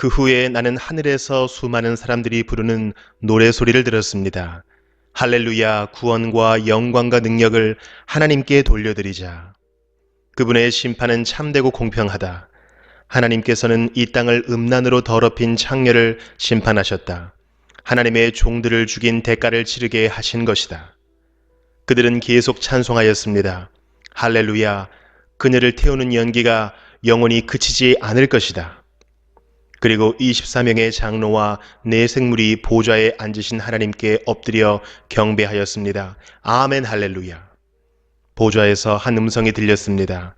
그 후에 나는 하늘에서 수많은 사람들이 부르는 노래 소리를 들었습니다. 할렐루야, 구원과 영광과 능력을 하나님께 돌려드리자. 그분의 심판은 참되고 공평하다. 하나님께서는 이 땅을 음란으로 더럽힌 창녀를 심판하셨다. 하나님의 종들을 죽인 대가를 치르게 하신 것이다. 그들은 계속 찬송하였습니다. 할렐루야, 그녀를 태우는 연기가 영원히 그치지 않을 것이다. 그리고 24명의 장로와 네 생물이 보좌에 앉으신 하나님께 엎드려 경배하였습니다. 아멘 할렐루야. 보좌에서 한 음성이 들렸습니다.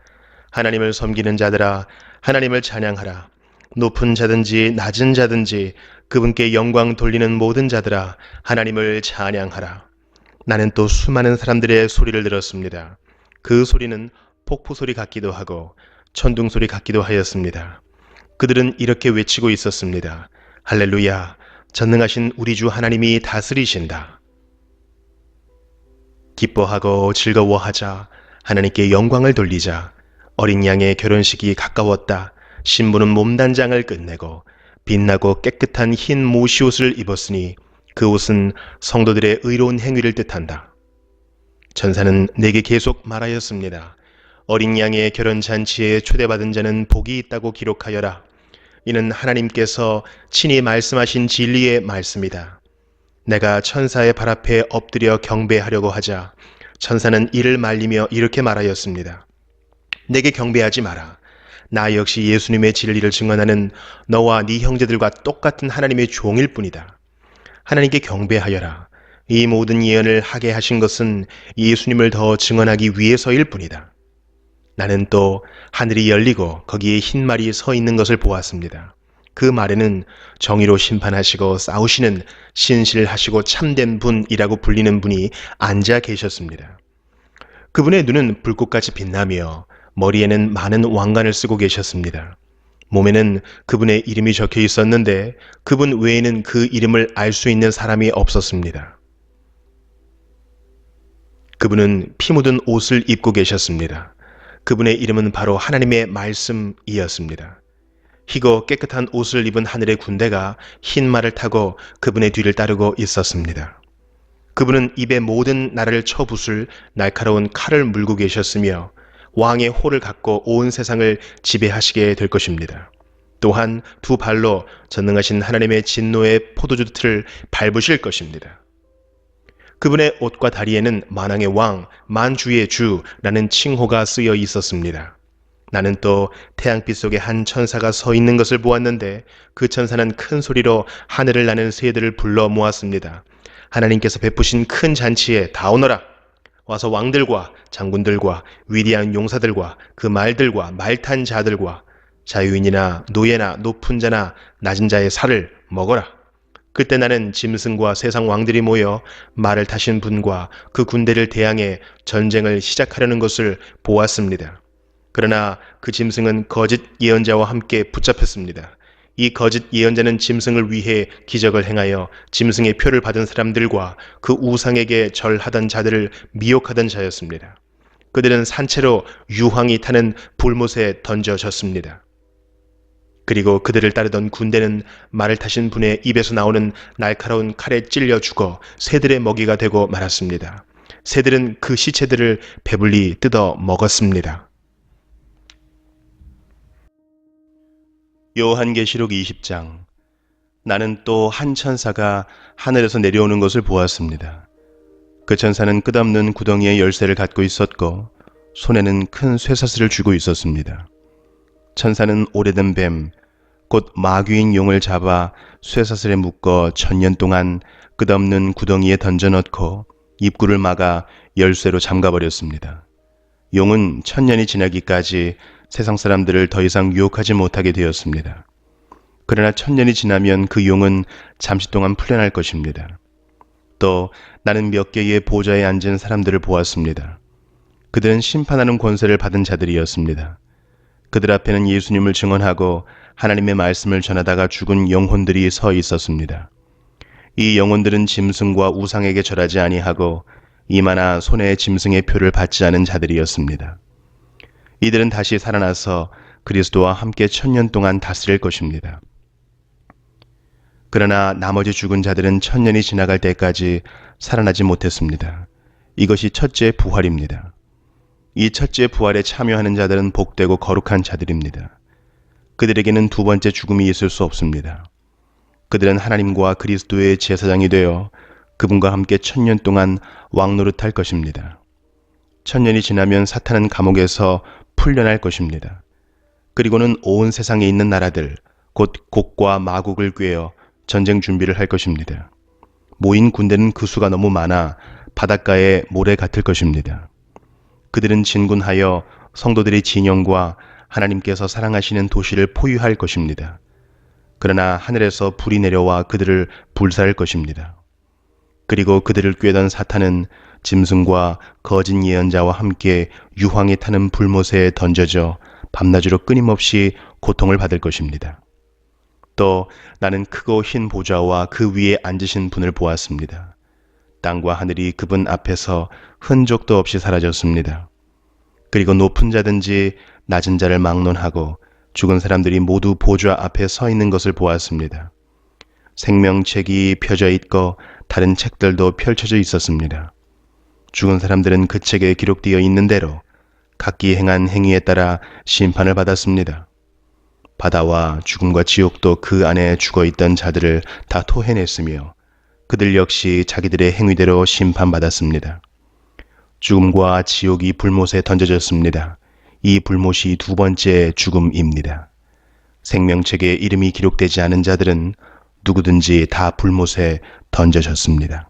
하나님을 섬기는 자들아, 하나님을 찬양하라. 높은 자든지 낮은 자든지 그분께 영광 돌리는 모든 자들아, 하나님을 찬양하라. 나는 또 수많은 사람들의 소리를 들었습니다. 그 소리는 폭포 소리 같기도 하고 천둥 소리 같기도 하였습니다. 그들은 이렇게 외치고 있었습니다. 할렐루야, 전능하신 우리 주 하나님이 다스리신다. 기뻐하고 즐거워하자. 하나님께 영광을 돌리자. 어린 양의 결혼식이 가까웠다. 신부는 몸단장을 끝내고 빛나고 깨끗한 흰 모시옷을 입었으니 그 옷은 성도들의 의로운 행위를 뜻한다. 천사는 내게 계속 말하였습니다. 어린 양의 결혼잔치에 초대받은 자는 복이 있다고 기록하여라. 이는 하나님께서 친히 말씀하신 진리의 말씀이다. 내가 천사의 발 앞에 엎드려 경배하려고 하자 천사는 이를 말리며 이렇게 말하였습니다. 내게 경배하지 마라. 나 역시 예수님의 진리를 증언하는 너와 네 형제들과 똑같은 하나님의 종일 뿐이다. 하나님께 경배하여라. 이 모든 예언을 하게 하신 것은 예수님을 더 증언하기 위해서일 뿐이다. 나는 또 하늘이 열리고 거기에 흰 말이 서 있는 것을 보았습니다. 그 말에는 정의로 심판하시고 싸우시는 신실하시고 참된 분이라고 불리는 분이 앉아 계셨습니다. 그분의 눈은 불꽃같이 빛나며 머리에는 많은 왕관을 쓰고 계셨습니다. 몸에는 그분의 이름이 적혀 있었는데 그분 외에는 그 이름을 알 수 있는 사람이 없었습니다. 그분은 피 묻은 옷을 입고 계셨습니다. 그분의 이름은 바로 하나님의 말씀이었습니다. 희고 깨끗한 옷을 입은 하늘의 군대가 흰 말을 타고 그분의 뒤를 따르고 있었습니다. 그분은 입에 모든 나라를 쳐부술 날카로운 칼을 물고 계셨으며 왕의 호를 갖고 온 세상을 지배하시게 될 것입니다. 또한 두 발로 전능하신 하나님의 진노의 포도주 틀을 밟으실 것입니다. 그분의 옷과 다리에는 만왕의 왕, 만주의 주라는 칭호가 쓰여 있었습니다. 나는 또 태양빛 속에 한 천사가 서 있는 것을 보았는데 그 천사는 큰 소리로 하늘을 나는 새들을 불러 모았습니다. 하나님께서 베푸신 큰 잔치에 다 오너라. 와서 왕들과 장군들과 위대한 용사들과 그 말들과 말탄 자들과 자유인이나 노예나 높은 자나 낮은 자의 살을 먹어라. 그때 나는 짐승과 세상 왕들이 모여 말을 타신 분과 그 군대를 대항해 전쟁을 시작하려는 것을 보았습니다. 그러나 그 짐승은 거짓 예언자와 함께 붙잡혔습니다. 이 거짓 예언자는 짐승을 위해 기적을 행하여 짐승의 표를 받은 사람들과 그 우상에게 절하던 자들을 미혹하던 자였습니다. 그들은 산채로 유황이 타는 불못에 던져졌습니다. 그리고 그들을 따르던 군대는 말을 타신 분의 입에서 나오는 날카로운 칼에 찔려 죽어 새들의 먹이가 되고 말았습니다. 새들은 그 시체들을 배불리 뜯어 먹었습니다. 요한계시록 20장. 나는 또 한 천사가 하늘에서 내려오는 것을 보았습니다. 그 천사는 끝없는 구덩이의 열쇠를 갖고 있었고 손에는 큰 쇠사슬을 쥐고 있었습니다. 천사는 오래된 뱀, 곧 마귀인 용을 잡아 쇠사슬에 묶어 1000년 동안 끝없는 구덩이에 던져넣고 입구를 막아 열쇠로 잠가버렸습니다. 용은 1000년이 지나기까지 세상 사람들을 더 이상 유혹하지 못하게 되었습니다. 그러나 1000년이 지나면 그 용은 잠시 동안 풀려날 것입니다. 또 나는 몇 개의 보좌에 앉은 사람들을 보았습니다. 그들은 심판하는 권세를 받은 자들이었습니다. 그들 앞에는 예수님을 증언하고 하나님의 말씀을 전하다가 죽은 영혼들이 서 있었습니다. 이 영혼들은 짐승과 우상에게 절하지 아니하고 이마나 손에 짐승의 표를 받지 않은 자들이었습니다. 이들은 다시 살아나서 그리스도와 함께 1000년 동안 다스릴 것입니다. 그러나 나머지 죽은 자들은 천년이 지나갈 때까지 살아나지 못했습니다. 이것이 첫째 부활입니다. 이 첫째 부활에 참여하는 자들은 복되고 거룩한 자들입니다. 그들에게는 두 번째 죽음이 있을 수 없습니다. 그들은 하나님과 그리스도의 제사장이 되어 그분과 함께 천년 동안 왕노릇할 것입니다. 천년이 지나면 사탄은 감옥에서 풀려날 것입니다. 그리고는 온 세상에 있는 나라들, 곧 곡과 마곡을 꿰어 전쟁 준비를 할 것입니다. 모인 군대는 그 수가 너무 많아 바닷가에 모래 같을 것입니다. 그들은 진군하여 성도들의 진영과 하나님께서 사랑하시는 도시를 포위할 것입니다. 그러나 하늘에서 불이 내려와 그들을 불사할 것입니다. 그리고 그들을 꾀던 사탄은 짐승과 거짓 예언자와 함께 유황이 타는 불못에 던져져 밤낮으로 끊임없이 고통을 받을 것입니다. 또 나는 크고 흰 보좌와 그 위에 앉으신 분을 보았습니다. 땅과 하늘이 그분 앞에서 흔적도 없이 사라졌습니다. 그리고 높은 자든지 낮은 자를 막론하고 죽은 사람들이 모두 보좌 앞에 서 있는 것을 보았습니다. 생명책이 펴져 있고 다른 책들도 펼쳐져 있었습니다. 죽은 사람들은 그 책에 기록되어 있는 대로 각기 행한 행위에 따라 심판을 받았습니다. 바다와 죽음과 지옥도 그 안에 죽어있던 자들을 다 토해냈으며 그들 역시 자기들의 행위대로 심판받았습니다. 죽음과 지옥이 불못에 던져졌습니다. 이 불못이 두 번째 죽음입니다. 생명책에 이름이 기록되지 않은 자들은 누구든지 다 불못에 던져졌습니다.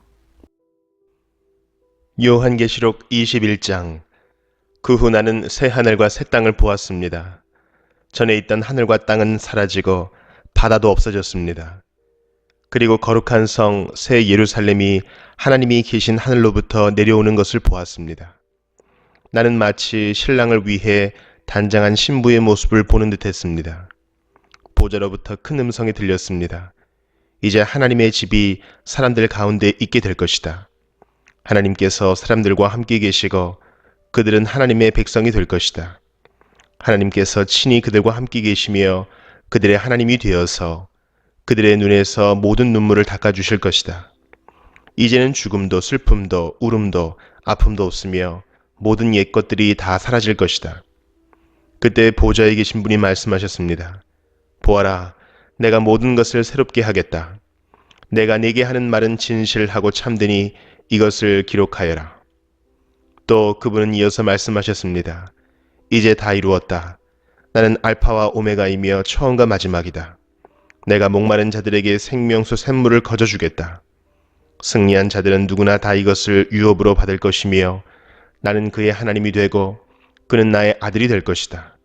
요한계시록 21장. 그 후 나는 새 하늘과 새 땅을 보았습니다. 전에 있던 하늘과 땅은 사라지고 바다도 없어졌습니다. 그리고 거룩한 성 새 예루살렘이 하나님이 계신 하늘로부터 내려오는 것을 보았습니다. 나는 마치 신랑을 위해 단장한 신부의 모습을 보는 듯했습니다. 보좌로부터 큰 음성이 들렸습니다. 이제 하나님의 집이 사람들 가운데 있게 될 것이다. 하나님께서 사람들과 함께 계시고 그들은 하나님의 백성이 될 것이다. 하나님께서 친히 그들과 함께 계시며 그들의 하나님이 되어서 그들의 눈에서 모든 눈물을 닦아주실 것이다. 이제는 죽음도 슬픔도 울음도 아픔도 없으며 모든 옛 것들이 다 사라질 것이다. 그때 보좌에 계신 분이 말씀하셨습니다. 보아라, 내가 모든 것을 새롭게 하겠다. 내가 네게 하는 말은 진실하고 참되니 이것을 기록하여라. 또 그분은 이어서 말씀하셨습니다. 이제 다 이루었다. 나는 알파와 오메가이며 처음과 마지막이다. 내가 목마른 자들에게 생명수 샘물을 거저주겠다. 승리한 자들은 누구나 다 이것을 유업으로 받을 것이며 나는 그의 하나님이 되고 그는 나의 아들이 될 것이다.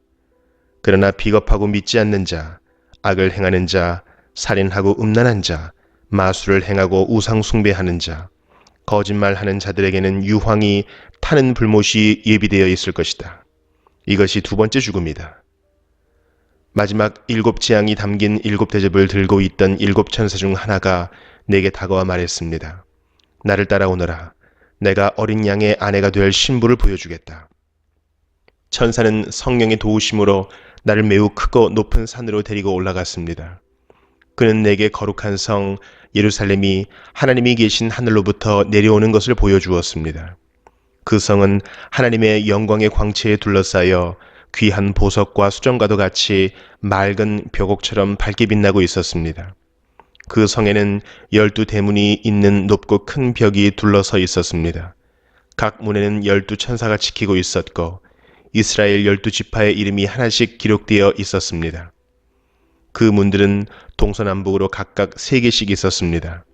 그러나 비겁하고 믿지 않는 자, 악을 행하는 자, 살인하고 음란한 자, 마술을 행하고 우상 숭배하는 자, 거짓말하는 자들에게는 유황이 타는 불못이 예비되어 있을 것이다. 이것이 두 번째 죽음이다. 마지막 일곱 재앙이 담긴 일곱 대접을 들고 있던 일곱 천사 중 하나가 내게 다가와 말했습니다. 나를 따라오너라. 내가 어린 양의 아내가 될 신부를 보여주겠다. 천사는 성령의 도우심으로 나를 매우 크고 높은 산으로 데리고 올라갔습니다. 그는 내게 거룩한 성 예루살렘이 하나님이 계신 하늘로부터 내려오는 것을 보여주었습니다. 그 성은 하나님의 영광의 광채에 둘러싸여 귀한 보석과 수정과도 같이 맑은 벽옥처럼 밝게 빛나고 있었습니다. 그 성에는 12대문이 있는 높고 큰 벽이 둘러서 있었습니다. 각 문에는 12천사가 지키고 있었고 이스라엘 12지파의 이름이 하나씩 기록되어 있었습니다. 그 문들은 동서남북으로 각각 3개씩 있었습니다.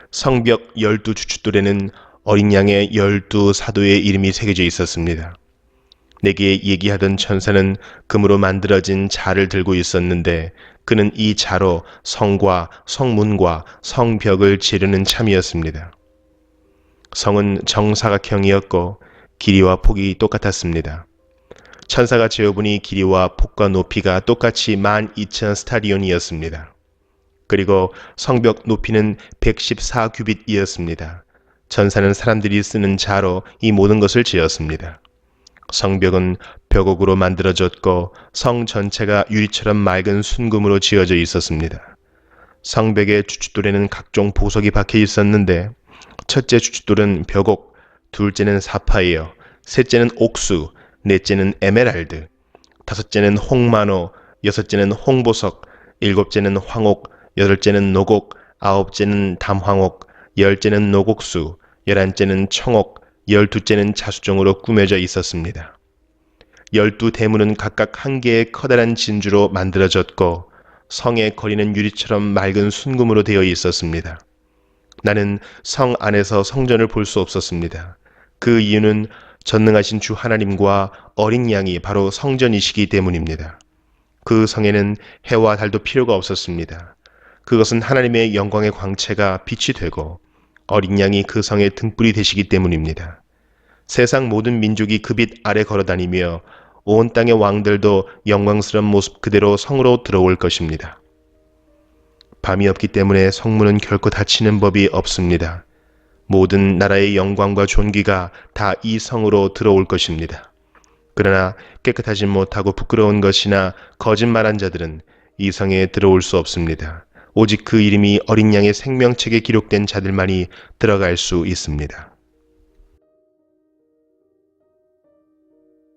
성벽 12주춧돌에는 어린 양의 12사도의 이름이 새겨져 있었습니다. 내게 얘기하던 천사는 금으로 만들어진 자를 들고 있었는데 그는 이 자로 성과 성문과 성벽을 지르는 참이었습니다. 성은 정사각형이었고 길이와 폭이 똑같았습니다. 천사가 재어보니 길이와 폭과 높이가 똑같이 12,000스타디온이었습니다. 그리고 성벽 높이는 114규빗이었습니다. 천사는 사람들이 쓰는 자로 이 모든 것을 지었습니다. 성벽은 벽옥으로 만들어졌고 성 전체가 유리처럼 맑은 순금으로 지어져 있었습니다. 성벽의 주춧돌에는 각종 보석이 박혀 있었는데 첫째 주춧돌은 벽옥, 둘째는 사파이어, 셋째는 옥수, 넷째는 에메랄드, 다섯째는 홍만호, 여섯째는 홍보석, 일곱째는 황옥, 여덟째는 노곡, 아홉째는 담황옥, 열째는 노곡수, 열한째는 청옥, 열두째는 자수정으로 꾸며져 있었습니다. 12대문은 각각 한 개의 커다란 진주로 만들어졌고 성의 거리는 유리처럼 맑은 순금으로 되어 있었습니다. 나는 성 안에서 성전을 볼 수 없었습니다. 그 이유는 전능하신 주 하나님과 어린 양이 바로 성전이시기 때문입니다. 그 성에는 해와 달도 필요가 없었습니다. 그것은 하나님의 영광의 광채가 빛이 되고 어린 양이 그 성의 등불이 되시기 때문입니다. 세상 모든 민족이 그 빛 아래 걸어다니며 온 땅의 왕들도 영광스러운 모습 그대로 성으로 들어올 것입니다. 밤이 없기 때문에 성문은 결코 닫히는 법이 없습니다. 모든 나라의 영광과 존귀가 다 이 성으로 들어올 것입니다. 그러나 깨끗하지 못하고 부끄러운 것이나 거짓말한 자들은 이 성에 들어올 수 없습니다. 오직 그 이름이 어린 양의 생명책에 기록된 자들만이 들어갈 수 있습니다.